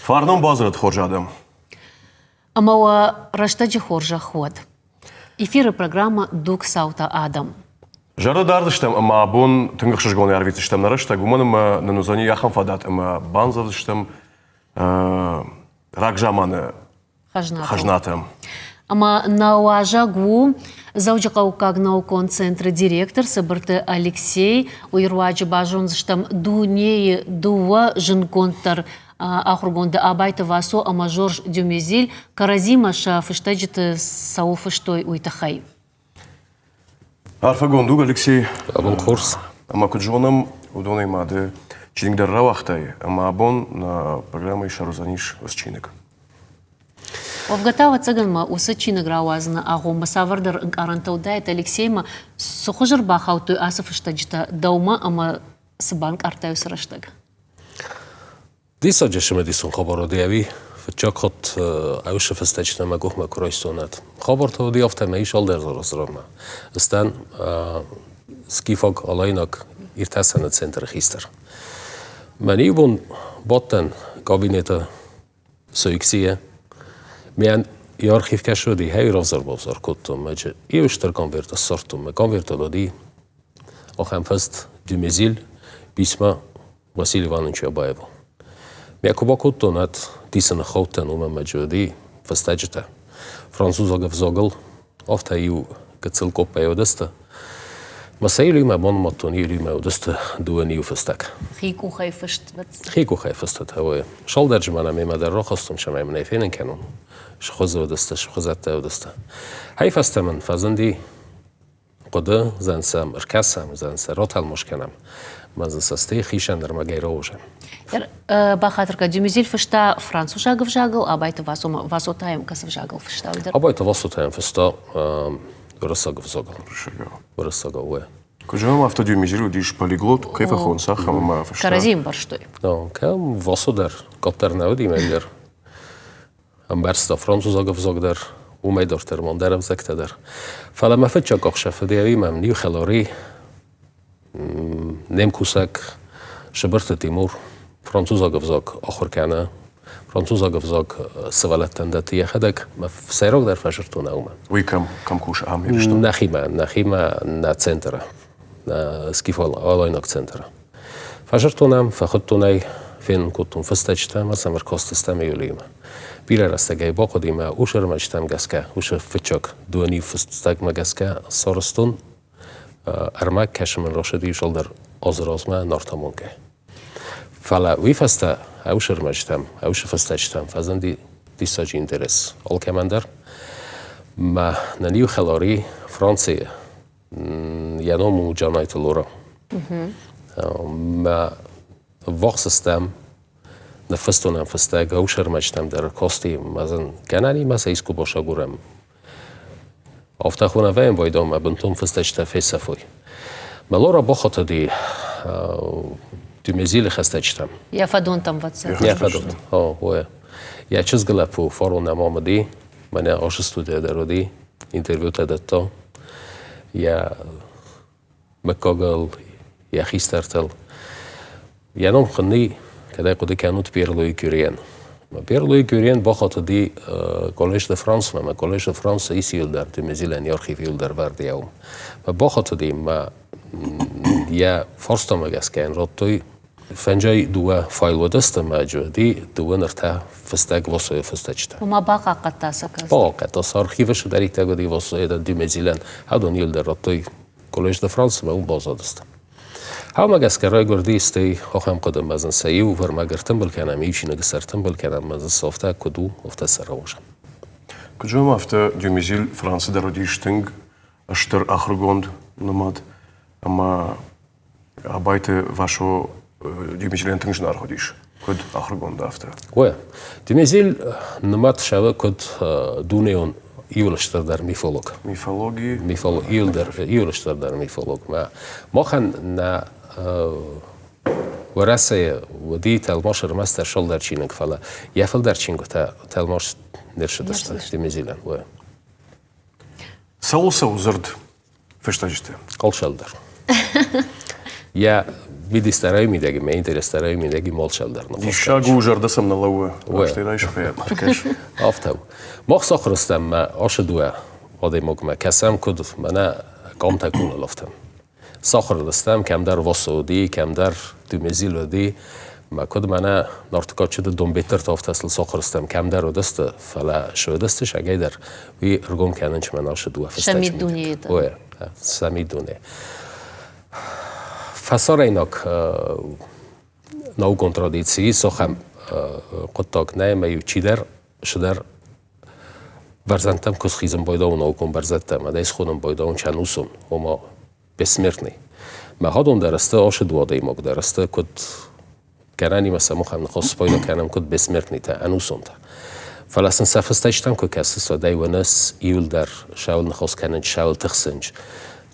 Фарном базрат хоржадам. Амауа раштаджи хоржа ход. Эфиры программа Дук Саута Адам. Жара дардыштам, ама бун тынгықшыжгон ярвитыштам нарышта, гуманым на нузани яхам фадат, ама банзавыштам ракжаманы хажнатам. Ама науажа гу заужакаукаг наукон центра директор Сабарты Алексей уйруаджи бажонзыштам дунеи дуа жинконтар ахургонда абайта васо ама Жорж Дюмезиль каразима ша фыштаджиты сау фыштой уйтахай. Арфа гондуг Алексей. Абон курс. Ама куджонам удоной мады чингдар равахтай, ама абон на программа Ишарузаниш восчинок. Овгатава цыганма усы чинык рауазына агу масавардар арантаудайт Алексейма сухожыр бахауты асыф ыштаджита даума ама сыбанк артаю сыраштаг. Диса джешеме дисон хабаро диави, фчак хот ауше фестечна магух макурайстонат. Хабар то диафта ме ишал дерзорозрама. Стан скифак алайнак иртасана центр хистер. Мани бун боттен кабинета соиксия Мен архив кашуди хай равзар бавзар кутtum меч иуштер конверта сортум конверта доди охам фаст Дюмезиль письма Василий Иванович Абаеву. Мякуба куттонат тисана хоутен ума меджуди фастаджта французага взогал офта ю кацилко пеодаста Масаили ма бон матони ма удаста дуани фастак. Хику хай фастат хавая. Шалдерж мана мема дар рохостум шама мена фенен канон. شخوزه ودسته شخوزته ودسته هی فسته من فزندی قده زنسم ارکسم زنسه راتل مشکنم من زنسته خیشن در مگیره اوشم با خاطر که Дюмезиль فشتا فرانسو شاگل شاگل آبایت واسو تایم کسب شاگل فشتا ویدر آبایت واسو تایم فشتا ورساگل فزاگل ورساگل وی کجا افتا Дюмезиль ودیش پلیگلوت کیف خون سخم ما فشتا каразим барштуй کم واسو در کپتر نودی مگر Амберста французага взогдар умайдортер мондерам зектедер. Фалама фетчак ахшафдиави мам нью хелори немкусак шабарта Тимур французага взог ахуркана французага взог савалаттандати хадак ма сайрог дар фашртуна ума. Уй кам куш ам что? Нахима на центра на скифол алайнак центра. Фашртунам фахуттунай فين كنتم فستجتا مثلا مركز تستمع يليما بيلا رستجاي باقي ما وشر ما اجتم جسكا وشر فتشك دوني فستج ما جسكا صارستون أرماك كاش من رشدي شلدر أزراز ما نارتمونك فلا ويفستا وشر ما اجتم وشر فستجتا فزندي ديساجين درس أول كماندر ما ننيو خلاري فرنسي ينامو جانايت اللورا ما وقتستم نفستونم فستگ او شرمشتم در کاستی مثلا کنانی مثلا ایسکو باشه گورم آفتخونه ویم بایدم ابنتون فستشته فیسفوی ملورا بخاطر دی Дюмезиль خستجتم یا فدون تام واتساپ یا فدون وای یا چیز گلپو فارون نمامدی من آش استودیو دارودی اینترویو تدتا یا مکاگل یا خیسترتل یا نام خنی کدای قدی کانوت پیرلوی کورین ما پیرلوی کورین باخت دی کالج فرانس ما کالج فرانس ایسیل در Дюмезиль آرخیویل در وردیام ما باخت دی ما یا فرستم اگه کن راتوی فنجای دو فایل ودست موجودی دو نرتا فستگ واسه فستجته وما باقا قطع سکست باقا تا آرخیوش داری تگودی واسه در Дюмезиль هدون یل در راتوی کالج فرانس ما اون بازادست هم اگه اسکرای گردی استی آخام قدم مزن سیو ور مگرتم بل کنم ایشی نگسرتم بل کنم مزن صافته کدو افته سراوشم. کجا ما افته Дюмезиль فرانسه درودیشتنگ اشتر آخرگوند نماد اما عبایت واشو Дюмезиль انتنگش نارخودیش کد آخرگوند افته. وای Дюмезиль نماد شبه کد دونیون ایولشتر در میفولوگ. ایولشتر در میفولوگ ما خن نه ورسه ودی تلماش رمستر شل در چینگ فلا یفل در چینگ تلماش نرشدست Дюмезиль وای. سو زرد فشتاجته. قال شلدر. Я بدي استراي ميداجي ما انت استراي ميداجي مال شلدر Dişa gujar da sam na laue. Ue. Šta je špejat, markeš. افتو ما سخرستم ما اشدوا آدم ما کسم کد من قام تکون لفتم سخر دستم کم در وسودی کم در دومزیلودی ما کد من نارتکات شده دم بهتر تافت اصل سخرستم کم در دست فلا شو دستش اگه در وی رگم کننش من اشدوا شمید دنیه ده. ue شمید دنیه فسار اینک نو کنترادیسی سخم قطعک نه میو چی در شدر برزنتم کس خیزم بایدا و ناکن برزنتم و دیس خونم بایدا و چنوسم و ما بسمرتنی ما هادون درسته آش دواده ما درسته کد کنانی مثلا مخم نخواست بایدا کنم کد بسمرتنی تا انوسم تا فلسن سفستشتم که کسی ساده و نس ایول در شاول نخواست کنن شاول تخسنج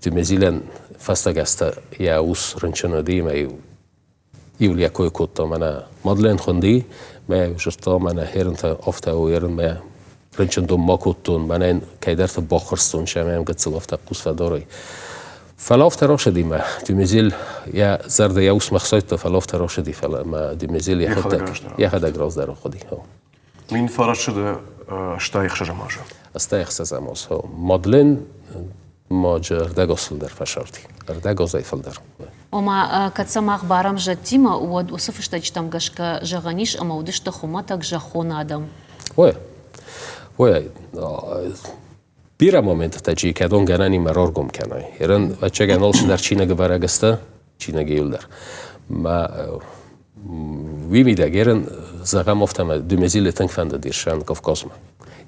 تو مزیلن فستگسته یا اوس رنچنادی ما ایول یکوی کتا من مدلن خوندی ما جستا من هرن تا افته و هرن ما رنچن دو ماکوتون من این کیدرت باخرستون شمیم قتل افته قوس فداری فلافت راشدی ما تو مزیل یا زرد یا اوس مخصوص فلافت راشدی فلا ما تو مزیل یه خدا گراز در خودی ها Min farat şede šta ih şaja maja. استایخ سزماس ها مدلن ماجر دگاسل در فشارتی دگاز ایفل در Ома кацамах барам жатима уад усыфыштачтам гашка жаганиш ама удышта хуматак жахон адам. Ой, بیره مومنت تاجی که دون گنانی مرار گم کنای. ایران بچه گنالش در چینه گبرگسته چینه گیل در. ما وی میده گیرن زغم افتم دومزیل تنگ فنده دیرشان کافکازم.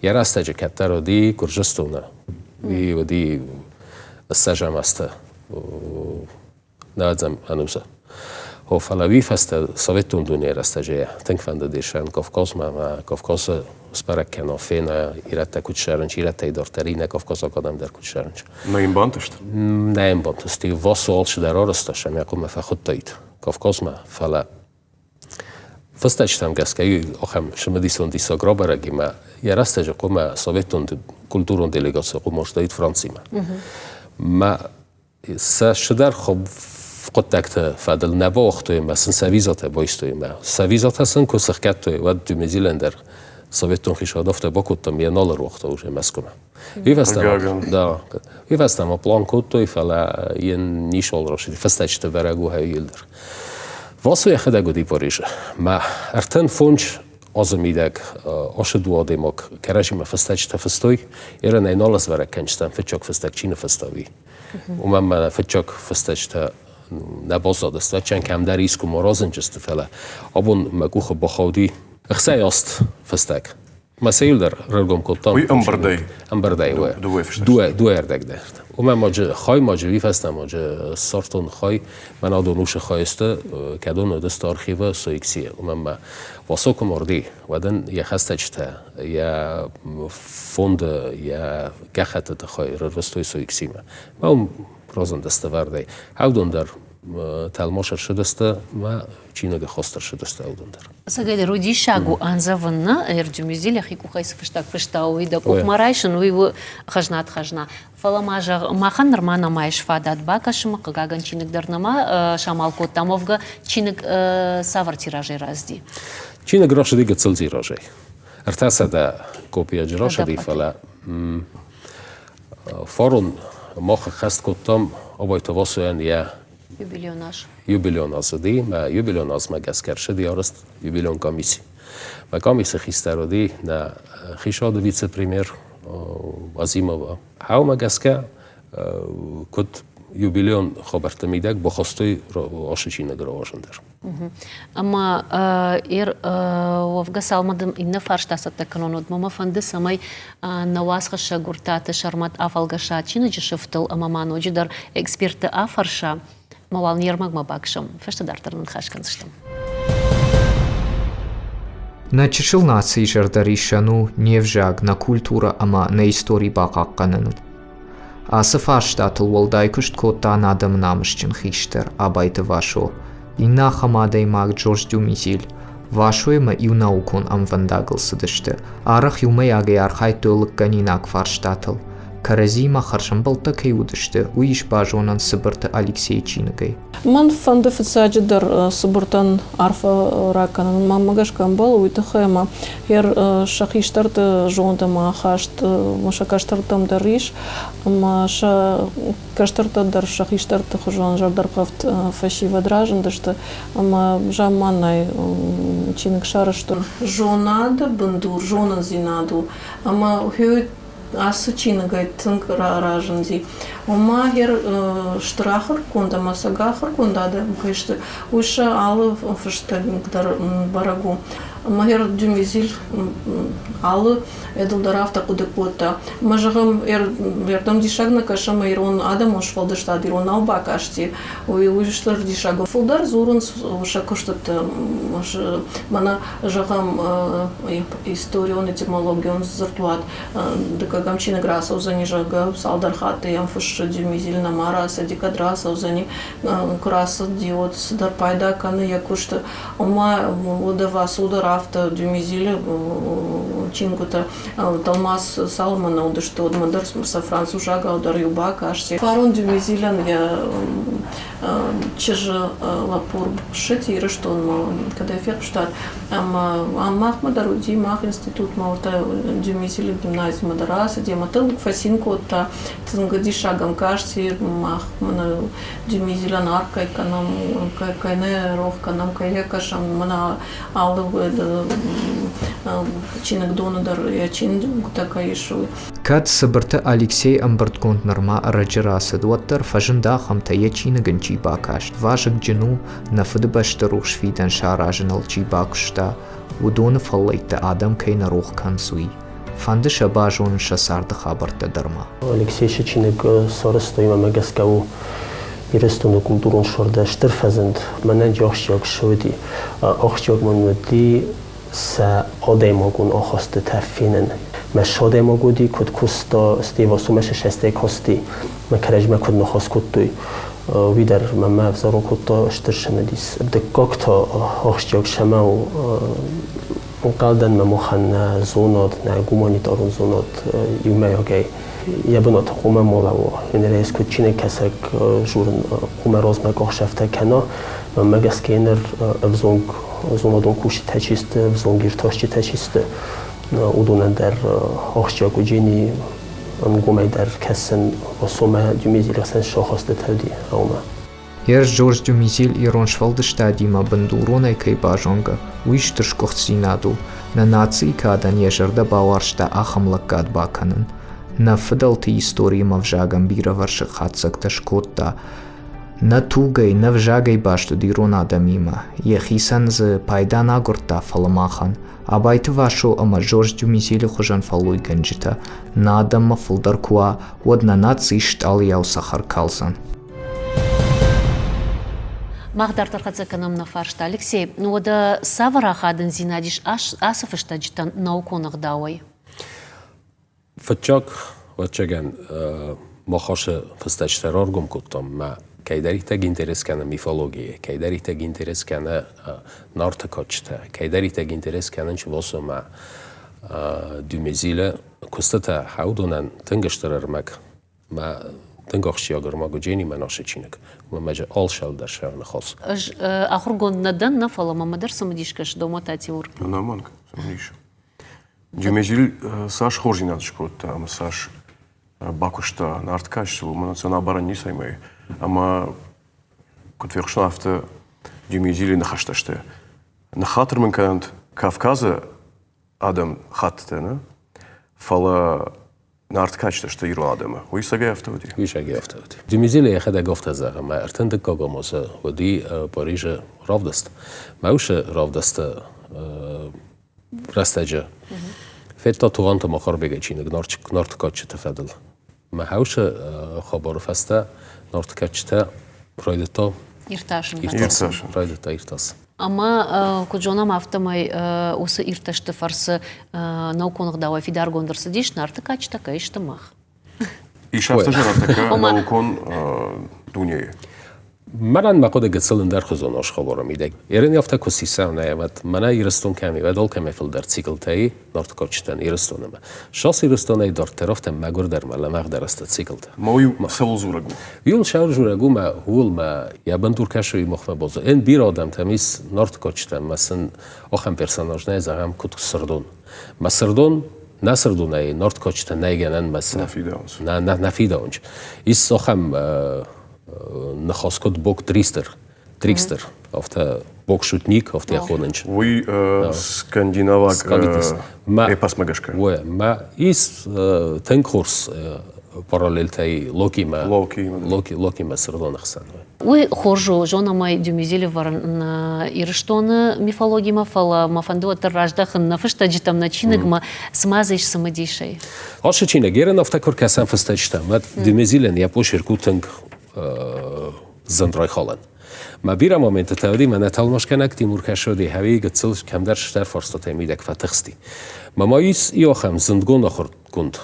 یه راسته جه کتر و دی کرجستونه. وی و دی استجام استه. نادم هنوزه. هو فلاوی فست سویتون دنیا راسته جه تنگ فنده دیرشان کافکازم ما کافکاز سپرک کنه فینا ایرت کوچرنج ایرت ایدارتری نه کافکاز آدم در کوچرنج. Na im bantest. نه این بانتستی واسه در آرستش هم یکم فخود تایید کافکاز ما فلا فستشتم گس که آخم شما دیسون دیسا گرابرگی ما یه راستش قوم سویتون کلتورون دلیگاس قوم مشتاید فرانسی ما سشدر خب قد دکت فدل نباختوی ما سن سویزات بایستوی ما سویزات هستن که سخکتوی و دو مزیلندر سویتون خیش آدافته با کتم یه نال روخته اوشه مسکومه. ویفستم پلان کتوی فلا یه نیشال راشدی فستشت برگو هاییلدر. واسه یه خدا گودی پاریجه. ما ارتن فونج آزمیدک آشدو آدمک کرجی ما فستشت فستوی ایران اینالس برای کنچتن فتچاک فستک چین فستاوی. من فتچاک فستشت نبازادست و چند کم در ایسکو مرازن جست فلا آبون مگوخ بخودی اخسای است فستک. مسئول در رگم کتام. Oei ambardei. Ambardei و دو اردک درد. من ماجه خای ماجه ویفستم ماجه سارتون خای من آدونوش خایسته کدوم دست آرخیو سویکسیه. من واسه کمردی ودن یه خستجته یا فوند یا گخت خای روستوی سویکسیمه. من رازن دست وردی. هودون در تلماشر شدسته و چینه خواستر شدسته هودون در. Сагайда роди шагу анзавна эрдюмизил яхику хайс фыштак фыштауи да кукмарайшын уйву хажнат хажна. Фаламажа махан нормана майш фадат бакашыма каган чиник дарнама шамалко тамовга чиник савар тиражей разди. Чиник гроши дига цел тиражей. Артаса да копия гроши ди фала форун мох хаст коттам обойто васуен я Юбилион азди ما юбилион از ما گسکر شدی آرست юбилион کمیسی و کمیس خیسترودی نه خیشاد ویڅ پریمیر عظیمه هاو ما گسکه کد юбилион خبرت میدک بخواستوی آشچی نگرواشندر اما وفقا سالمدم این فرشتاسد تکنونود ماما فنده سمای نواسخ شگورتات شرمت افالگشا چینه جشفتل اما مانوجی در اکسپرت افرشا موال нермак мабакшам феште дартарнын хашканстам На чишил нации жардаришану невжаг на культура ама на истории бақаққанын. Асы фарштатыл волдай күшт котта надам намышчын хиштер абайты вашо. Инна хамадай маг Джордж Дюмизил. Вашо ема ил наукон ам вандагыл сыдышты. Арах юмай аге архай төлік ганинак фарштатыл. Каразима харшамбалта кайудышты, уиш бажонан сыбырты Алексей Чингай. Ман фанды фицаджидер субуртан арфа ракан мамагашкан бал уйтахема ер шахиштарты жонтама хашт машакаштартам дариш маша каштарта дар шахиштарты хужан жардаркафт фашива дражындышты ама жаманай чинг шарышты жонада бандур жонан зинаду ама хүй асучинагай тынк ражынзи ома хер штрахар кунда масагахар кунда да кайшты уша алы фштагдар барагу махер дюмизил алы эдулдарафта кудекота мажагам ердам дишагна кашама ирон адам ошфалдышта ирон албакашти уйштар дишагу фулдар зурун шакоштат мана жагам историон этимологион зартуат декагамчина граса узани жага салдархаты ямфуш дюмизил намара садикадраса узани краса диод сдарпайда каны якушта ома удава судара авто дюмизили чингута талмас салмана уды что мадыр со францужага удар юбак ашси фарон дюмизилен я чеже лапур шити что он когда эффект штат мах мадаруди мах институт малта дюмизили гимназия мадараса дематыл фасинку та тынгади шагам кажси мах мана дюмизилен аркай канам кайне ров канам кайекашам мана алды чинек донадар я чин такаишу Кад сыбырты Алексей амбыртконд нырма раджирасы дуаттар фажында хамта ячина гынчи бакаш важык джину нафыды башты рухшвидан шаражын алчи бакушта удоны фаллайты адам кайна рух кансуи фанды шабажон шасарды хабарта дырма Алексей Шичинек сорыстоима мегаскау ирестуну культурун шорда штырфазند манан жохшок шуди охчок мануди са одемогун охосты тафинен مش شده ما گودی کد کوستا استیواسو مش شسته کاستی من کرج ما کد نخواست کد توی ویدر من مفزارو کدا اشترشنه دیس دکاکتا آخشیاک شما و قلدن ما مخن زونات نه گمانی دارون زونات یومه یاگی یبنات قوم مالاو یعنی رئیس کد چینه کسک جورن قوم راز مگاه شفته کنا من مگس که اینر افزونگ زونادون کوشی تچیست افزونگیر تاشتی تچیست udunun der ahşiyak ucini amgumay der kessen osoma dümizil sen şahasta tevdi ama Ер Жорж Дюмизил ироншвалды штадима бандуронай кай бажонга уиштырш кохцинаду на нации кадан ежерда баваршта ахамлаккад баканын на фыдалты истории мавжагам бира варшы хатсакта шкотта на тугай на вжагай башту дирон адамима ехисан з пайдан агурта фаламахан Абайты вашу ама Жорж Дюмизили хужан фалуй ганджита на адама фулдар куа одна наци штал яу сахар калсан. Махдар тархацаканым на фаршта. Алексей, ну ода савара хадын зинадиш асаф штаджита науконах дауай? Фачак, вачаган, махаше фастачтар оргум куттам, ма кайдаритаг интерес кана мифология, кайдаритаг интерес кана нартакачта, кайдаритаг интерес кана чвосо ма дюмезиле, кустата хаудонан тынгаштарармак, ма тынгахшиягар магуджени манашечинек, ма маджа алшалдар шавна хос. Ахургон надан нафала мамадар самадишкаш дома татиур. Норманка, самадиш. Дюмезил саш хоржинат шкотта, ама саш бакушта нарткаш, манациона барани саймай. Ама кутвершнафте дюмизили нахашташте. Нахатр мен кант Кавказа адам хаттена фала нарткачта что иру адама. Уисаге автоди. Уисаге автоди. Дюмизили я хада гофта зага, ма артенде кагамоса води Парижа равдаст. Мауше равдаста растаджа. Фетта туанта махар бегачинек нарткачта фадал. Ма хауше хабар фаста Норткачта пройдето Ирташын. Пройдето иртас. Ама куджонам автомай усы ирташты фарсы науконық дауа фидар гондырсы дейш нартыкачта кайшты мах. И шафта жара така наукон дунья. منن مقاده گسلن در خزوناش خبر میده. ایرانی افته کسی سام نیامد. من ایرستون کمی و دل کمی فل در سیکل تایی نارت کاچتن ایرستونم. شاس ایرستونای در طرف مگر در ملمغ در است سیکل تا. مویو سول زورگو. یول شاور زورگو ما هول ما یا بندور کشوی مخمه باز. این بیر آدم تمیز نارت کاچتن مثلا آخم پرسوناژ نه زعم کت سردون. ما سردون نه سردونه نارت کاچتن نیگنن مثلا. نفیده اونج. ایست آخم نخواست کد بوک تریکستر افته بوک شوتنیک افته خوننج وی سکاندیناواک اپاس مگشکه وی ما ایس تنکورس پارالل تای لوکی ما سردون خسان وی خورجو جونا май дюмизили варн ирштона мифология мафала мафанду отражда хна фышта житам начинок ма смазыш самодишей Аша чина герен автакор касан фастачта мат дюмизилен я пошир кутанг زندرای خالن. ما بیرم مومنت تودی من اتالماش کنک تیمور کشودی هوی گتسلش کم در شتر فرستاته میدک فتخستی. ما مایس یاخم زندگون آخر کند.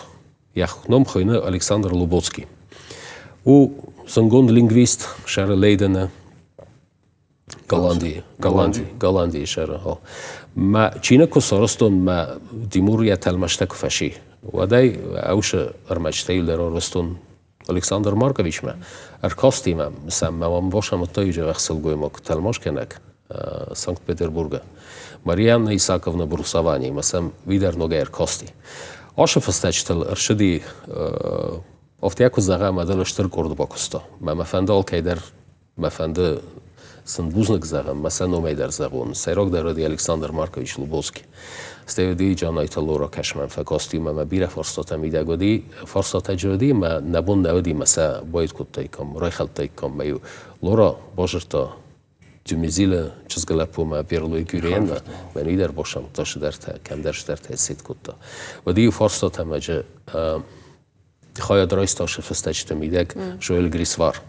یخ نام خوینه الکساندر لوبوتسکی. او زندگون لینگویست شهر لیدن گالاندی شهر ها. ما چینه کسارستون ما تیمور یا تلمشته کفشی. و دای اوش ارمجتهی لرارستون Александр Маркович ме аркости ме сам мам бошам той же вахсел гоемок талмош кенек Санкт-Петербурга Марианна Исаковна Брусавани ме сам видер ноге аркости Аша фастачтел аршди офтяко зага мадал штыр корд бакусто ме фандал кайдер ме фанды сынбузник зага ме сано мейдер загон сайрок даради Александр Маркович Лубовский استودی جانای تلورا کشمن فکاستی ما بیره فرصت میده گودی فرصت جدی ما نبود نودی مثلا باید کتای کم رای خلطای کم میو لورا باجرتا جمیزیل چزگله پو ما بیرلوی گیرین و من ایدر باشم تاش در تا کم درش در تحصیل کتا و دی فرصت هم اجا خواهد درایست تاش فستجت میده جویل گریسوار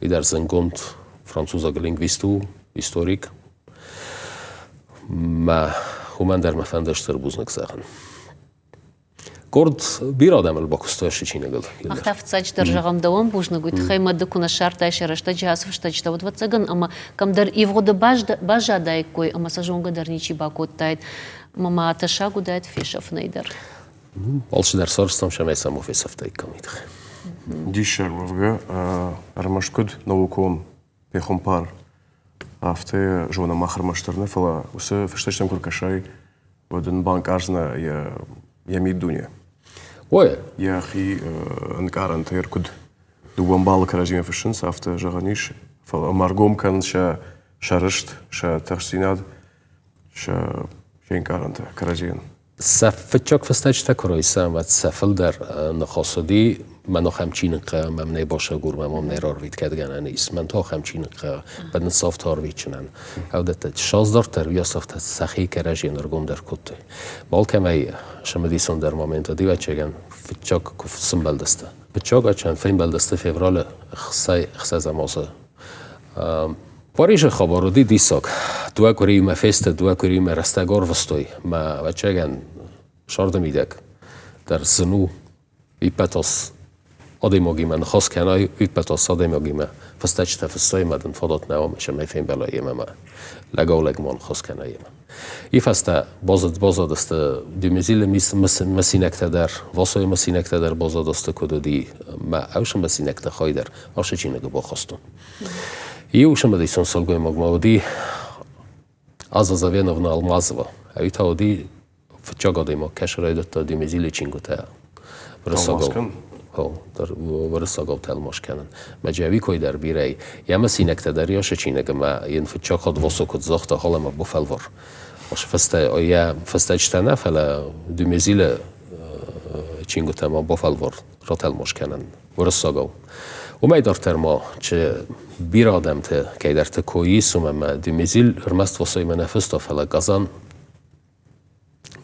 ایدر زنگوند فرانسوزا لینگویستو هیستوریک ما ومن در مفندشتر بوزنک زخن. کرد بیر آدم الباکستایش چی نگل. اختفت ساج در جام دوام بوزنگویت خیمه دکونه شرطش رشته جهاز فشتاج داود واتسگن اما کم در ایوغد باج دای کوی اما سجونگ در نیچی باکوت تاید ماما تشاگو داید فیشف نیدر. آلش در سرستم شما اسمو فیشف تاید کمیت. دیشر وفقه ارمشکد نوکون پیخمپار Afte жона махар маштерне фала усе фештечтем куркашай воден банк арзна я мидуня. Ой. Я хи анкаран тиркуд дуам бал каражин фешинс afte жаганиш фала маргом кан ша шарышт ша тахсинад ша шенкаран каражин. سفتچاک فستچتا کرویسم و سفل در نخاسدی من همچین که ممنه باشه گور ممنه راروید کردن نیست من تا همچین که بدن صافت هاروید چنن او دت شازدار ترویا صافت سخی کرجی نرگم در کته بال کمی شما دیسون در مومنت دی و چگن فتچاک کف سمبل دسته فتچاک چند فیلم بلدسته فevral خسای زماسه پاریژ خبرودی دیساک دو کوریم فست دو کوریم رستگار وستوی ما و چگن شارد میدک در زنو ایپتاس آدماگی من خاص کنای ایپتاس آدماگی من فستش تفسای مدن فدات نوامش میفهم بلایی ما لگاولگ من خاص کنای من ای فسته بازد است دیمیزیل مسینکت در واسای مسینکت در بازد است کدودی ما اوش مسینکت خای در آش چینه با خواستون ایوشم دیسون سالگوی مگماودی از زاویه‌نونا المازوا ایتا ودی فتچاگادی ما کشرای دتا دیمیزیل چینگوتا ورساگو ها در ورساگو تلماش کنن مجاوی کوی در بیرای یا مسینکت در یاش چینه ما این فتچاگاد واسو کد زخت حالا ما بفلور باش فسته یا فسته اجتنا فلا دیمیزیل چینگوتا ما بفلور را تلماش کنن ورساگو Umejdar ما چه بیر آدم ته که در تکویی ما دیمیزیل رمست واسه من نفست فلا گازان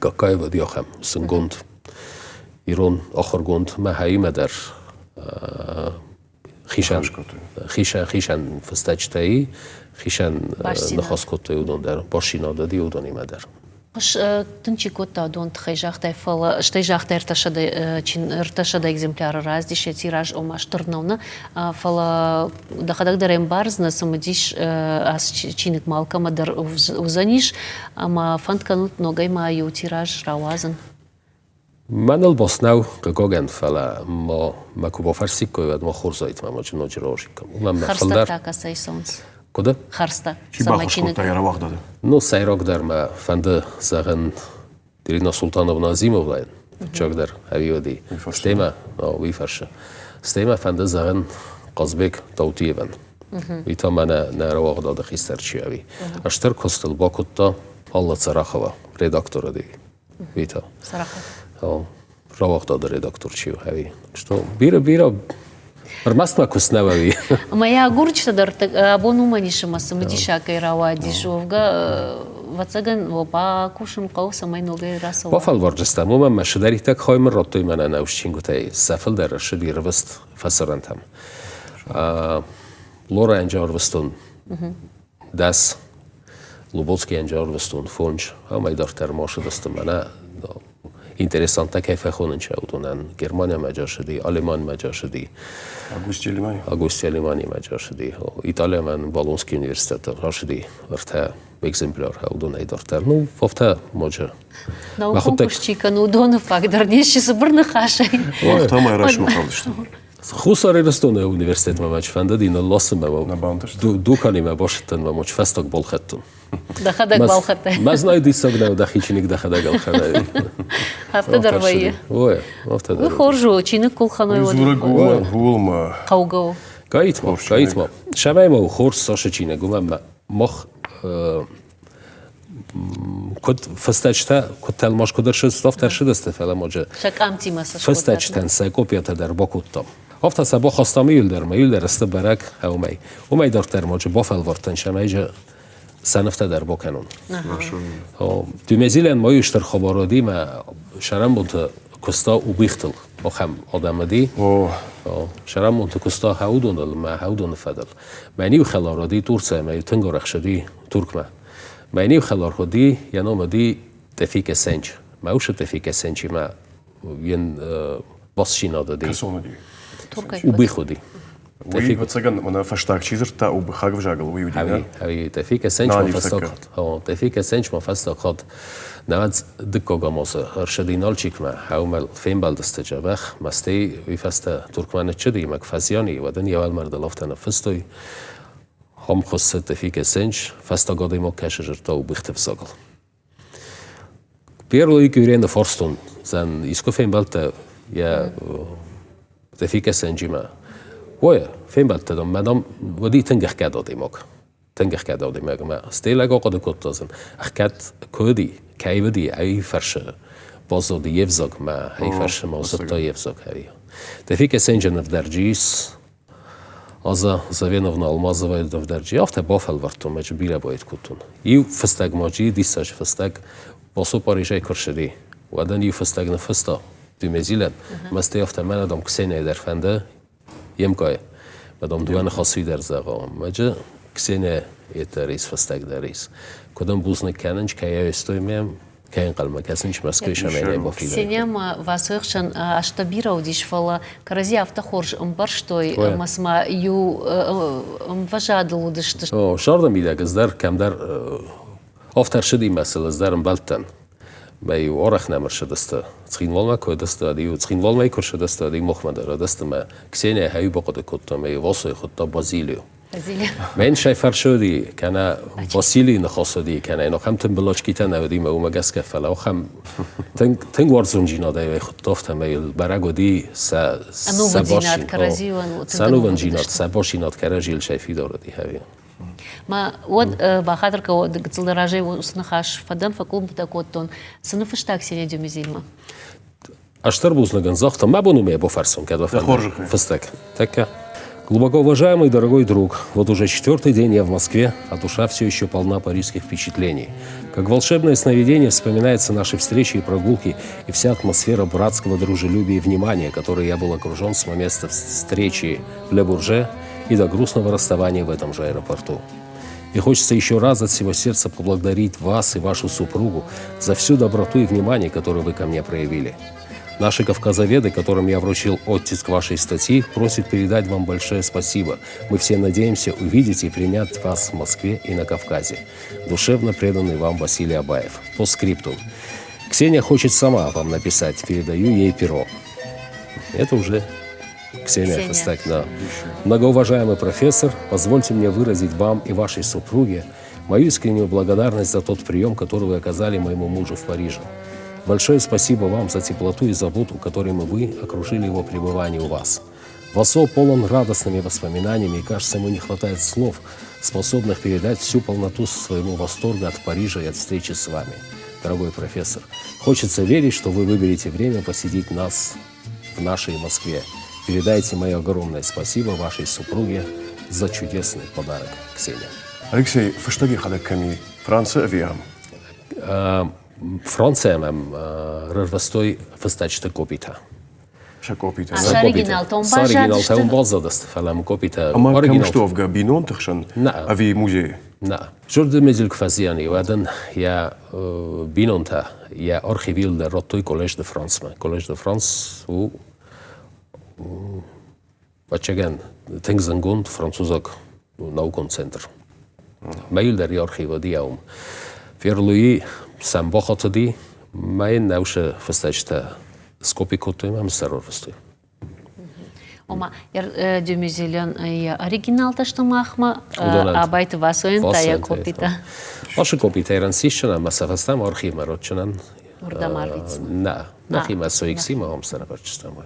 گاکای و دیاخم سنگوند ایران آخر گوند ما هایی در خیشن فستچ تایی خیشن نخواست کتی اودون در باشینا دادی اودونی ما در Хош тынчи кота дон тхайжахтай фала штайжахтай рташада экземпляры раздише тираж омаш тырновна фала дахадак дарем барзна самадиш ас чиник малка мадар узаниш ама фантканут ногай маю тираж равазан. Манал боснау гагоген фала ма кубо фарсикой вад ма хурзайт ма мочи ночи рошикам. Харста така сайсонс. Куда? Харста. Чи бахушко тайра вахдады. Ну, сайрок дар ма фанды загын Ирина Султановна Азимовна чогдар авиоди. Стема, вифарша. Стема фанды загын Казбек Таутиеван. Вита мана на вахдады хистерчи ави. Аштыр костыл бакутта Алла Царахова, редактора ди. Вита. Сарахов. Вахдады редакторчи ави. Что бира Армастма куснавави. Моя огурчта дар абонуманишма самадишакай рава дишовга вацаган вопа кушин қау самай ногай расова. Вафал варджаста мума машдари так хоймер роттой мана наушчингутай сафал дар шди рвст фасарантам. Лора анжарвстун дас Лубоцкий анжарвстун фонж амай дар термош дасту мана интересанта кайфа хонын чаудунан Германия маджашди, Алеман маджашди. Агусти Алемани маджашди. Италия ман Болонский университет рашди варта экземпляр хаудунай дартар. Ну, вовта моджа. Наукушчика нудон фак дарнеши сбрны хашай. Вахта май рашну қалдышты. Хусари растуне университет ма мач фанда дина лосым ма дукани ма боштан ма моч фасток болхаттун. Дахадак балхаттай. Ма знаю дисагнау дахичиник дахадак алхадай. Хафта дарвайы. Ой, вовта дар. Хоржу чиник кулханой Зурагуа гулма. Қаугау. Гаитма. Шамайма хорс сашичина гума мох код фастачта код талмаш кодерши стофтарши дастефала моджа. Шакамти маса. Фастачтан сай копията дар бокуттам. Афта сабо хастами юлдер استبرك هومي وما دارتر موج بافل ورتن شمایج سنفته در بکنون. دومیزیلن ما یشتر خبرادی ما شرم بود کستا و بیختل آخم آدمدی. شرم بود کستا هودونل ما هودون فدل. معنی خلارادی تورسه ما تنگرخ شدی ترک ما. معنی خلارادی یعنی مدی تفیک سنج. ما وش تفیک سنجی ما ین باسشینا دادی. وبيخودي تفيك بتسجن أنا فشتاك شيزر تا وبخاج بجاجل ويودي هاي تفيك سنج ما فستقط تفيك سنج ما فستقط نواد دكوا جاموس أرشدينال شيك ما هاومل فين بالدستجابخ مستي ويفست تركمان تشدي مكفازياني ودن يوال مرد لفتنا فستوي هم خص تفيك سنج فستقادي ما كشجر تا وبيختف ساقل بيرلو يكورين دفرستون زن يسكو فين بالت يا تفيك سنجيما ويا فين بالتدم مدام ودي تنجح كادودي موك تنجح كادودي موك ما ستيلا قد كنتزن أحكت كودي كايبدي أي فرش بازو دي يفزق ما أي فرش ما وسطا يفزق هاي تفيك سنجن في درجيس أزا زوينوفنا المازوي في درجي أفت بافل ورتو مجبيرة بايد كتون يو فستاق ماجي ديساج فستاق باسو باريجاي كرشدي ودن يو فستاق نفستا دومیزیلن مستی افت من ادم کسینه در فنده یمکای مدام دوان خاصی در زغام مجه کسینه ایت ریس فستق در ریس کدام بوزن کننج که یا استویم که این قلم کسنج مسکویش همینه بافیده سینما واسوخشن اشتبیرا ودیش فلا کرازی افت خورج امبرشتوی مسما یو اموجادل ودشت شاردم میده که در کم در افتر شدی مثلا درم بلتن ماي ورخ نمر شدسته تخين والما كودسته دي وتخين والما يكر شدسته دي محمد ردسته ما كسينه هاي بقد كنت ماي وصي خطه بازيليو من شايفر شدي كان باسيلي نخاص دي كان انه خم تنبلاش كيتن ودي ما وما جسك فلا وخم تنگ ورزونجينا داي خطافته ماي البرغو دي سباشينات كرازيوان سانوفنجينات سباشينات كراجيل شايفي دور دي هاي ما ود بخاطر كو دقتل راجي وسنخاش فدان فكلم بتاكوتون سنفش تاكسي نديو مزيلما Аштар бузнаган захта мабуну ме бофарсон когда фастек. Так. Глубоко уважаемый дорогой друг, вот уже 4-й день я в Москве, а душа все еще полна парижских впечатлений. Как волшебное сновидение вспоминаются наши встречи и прогулки, и вся атмосфера братского дружелюбия и внимания, которой я был окружен с момента встречи в Ле Бурже и до грустного расставания в этом же аэропорту. И хочется еще раз от всего сердца поблагодарить вас и вашу супругу за всю доброту и внимание, которое вы ко мне проявили. Наши кавказоведы, которым я вручил оттиск вашей статьи, просят передать вам большое спасибо. Мы все надеемся увидеть и принять вас в Москве и на Кавказе. Душевно преданный вам Василий Абаев. По скрипту. Ксения хочет сама вам написать, передаю ей перо. Это уже Ксения Фестак, да. Многоуважаемый профессор, позвольте мне выразить вам и вашей супруге мою искреннюю благодарность за тот прием, который вы оказали моему мужу в Париже. Большое спасибо вам за теплоту и заботу, которыми вы окружили его пребывание у вас. Васо полон радостными воспоминаниями, и, кажется, ему не хватает слов, способных передать всю полноту своего восторга от Парижа и от встречи с вами. Дорогой профессор, хочется верить, что вы выберете время посетить нас в нашей Москве. Передайте мое огромное спасибо вашей супруге за чудесный подарок, Ксения. Алексей, фаштаги хадаками Франция авиам. Франция мем рвастой фастачта копита. Шакопита. Аш оригинал том С оригинал бажадышты. том базадыст фалам копита. Ама камштовга бинон тахшан نعم. ави музей. Na, журд мезил кфазиани ваден я бинонта я архивил der Rottoi Collège de France. Collège de France у Бачаген Тенгзангунд французок наукон центр. Маил der архива диаум. Ферлуи сам вахатди майн науше фастачта скопикотой мам сарорвастой. Ома, дюмизелен оригинал таштамахма, Удонат. абайты васоен тая Васоен, копита. Ваши копитерен сищена масафастам архив мароченан. Урда марвиц. На, нахима соиксима амсарабачстамой.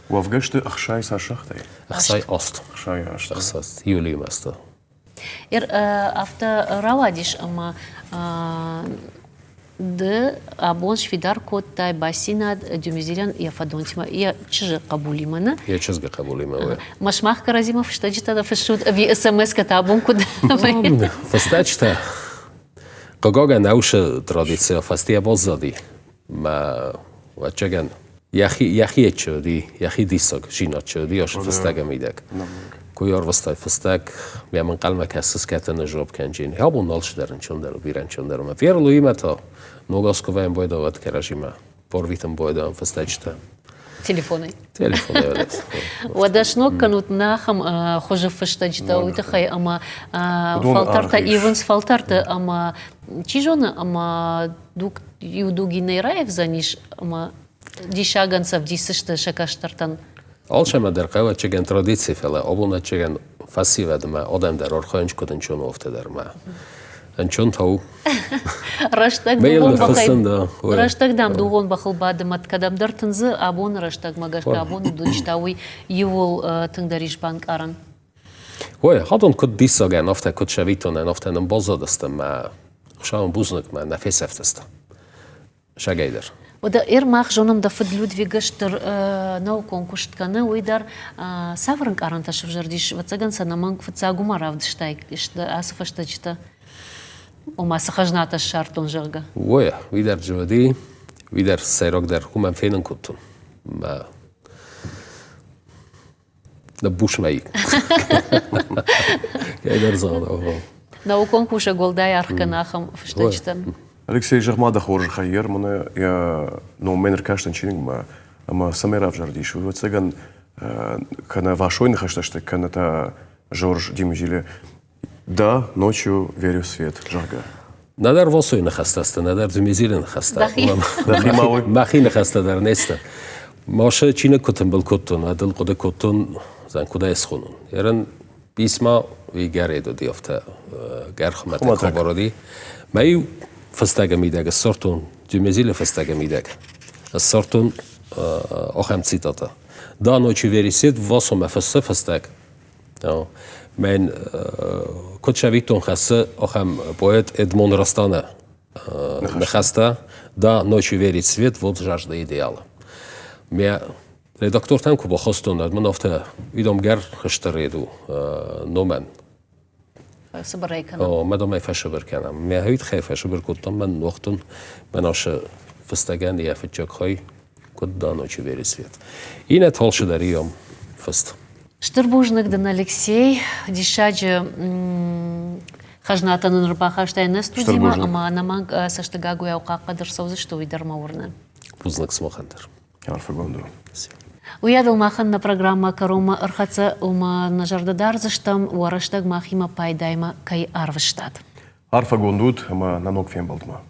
Вавгашты ахшай сашахтай. Ахсай ост. Ахшай ашта. Ахсас юли масто. Авто равадиш, ама д абон швидар кот тай басинад дюмизелен я фадонтима я чжи кабулимана. Я чезга кабулима. Машмах Каразимов, что читала фашут, ви СМС катабун куда. Фастачта. Когога науша традиция фастия бозади. Ма вачаген. Яхи чуди, яхи дисаг, жина чуди, аш фастага мидак. Куяр вастай фастаг, я من قلم کسس کتن جواب کنجین. یا بون نالش درن چون درو بیرن چون درو. ما فیرلوی متا نوگاسکو ویم باید آورد کرجیما. پرویتم باید آن فستاچتا. Телефоны. Телефон является. Wadashno канут нахам хожи фаштаджта уйтахай ама Удон фалтарта архив. ивенс фалтарта ама чижона ама дук юдуги нейраев заниш ама дишаганцав дисышты шакаштартан. Алшема در قوة چگن ترادیسی فعلا آبونا چگن فسیو دم آدم در آرخانج کدن چون افته در ما انچون تاو Раштаг Мейл дугон нахасан, да, бахай. ой. Раштаг дам дугон бахал бадым от кадамдар тынзы абон раштаг магашка абон дучтауи ювол тыңдариш банк аран. Ой, хадон код дисаген افته код شویتونن افته نم بازادستم ما خشام بوزنک ما نفس افتست شگیدر Ода мах жонам да фыд Людвигаштыр наукон куштканы уйдар саврынк аранташыв жардиш вацаган санаманг фыцагума равдыштайк асыфаштачта омасы хажната шартон жырга. Ой, видер جودی видер سیرک در خومن فینن کتون ما نبوش مایی یادر زاده Наукон куша голдай архканахам фаштачта. Алексей Жахмада хорж хайер, мана я но менер каштан чинг ама самерав жардиш. Вот цыган кана вашой нахашташты, кана та Жорж Димизиле. Да, ночью верю в свет, жарга. ندر واسوی نخستست ندر دمیزیل نخسته دخی ماوی مخی نخسته در نیسته ماشه چینه کتن بل کتن و دل قده کتن زن کده اسخونون یرن بیسما وی گریدو دیافته گر خمت کبارادی مایو فستگه میدگ سرتون دمیزیل فستگه میدگ سرتون آخم цитата да ночью верисит васом фсс фстаг من کچویتون خسته آخم باید ادمون رستانه نخسته دا نوچی верить свет вот жажда идеала. Меня редактор там куба хостон ад من افته ویدم گر خشتریدو نومن. Собрайкан. مدام ای فشبر کنم. меня هیچ خیلی فشبر کردم من وقتون من آش فستگان یا فتچک های کد دا نوچی верить свет. اینه تالش داریم فست. Штырбужнык дан Алексей, дишаджы Хажнатанын рпахаштайна студима, Штарбожник. ама наманг саштагагуя уқаққадыр саузы что уйдарма урны. Пузнак смохандыр. Арфа гонду. Уядыл маханна программа карома ырхаца ума нажардадар зыштам уараштаг махима пайдайма кай арвыштат. Арфа гондут, ама нанок фен балдма.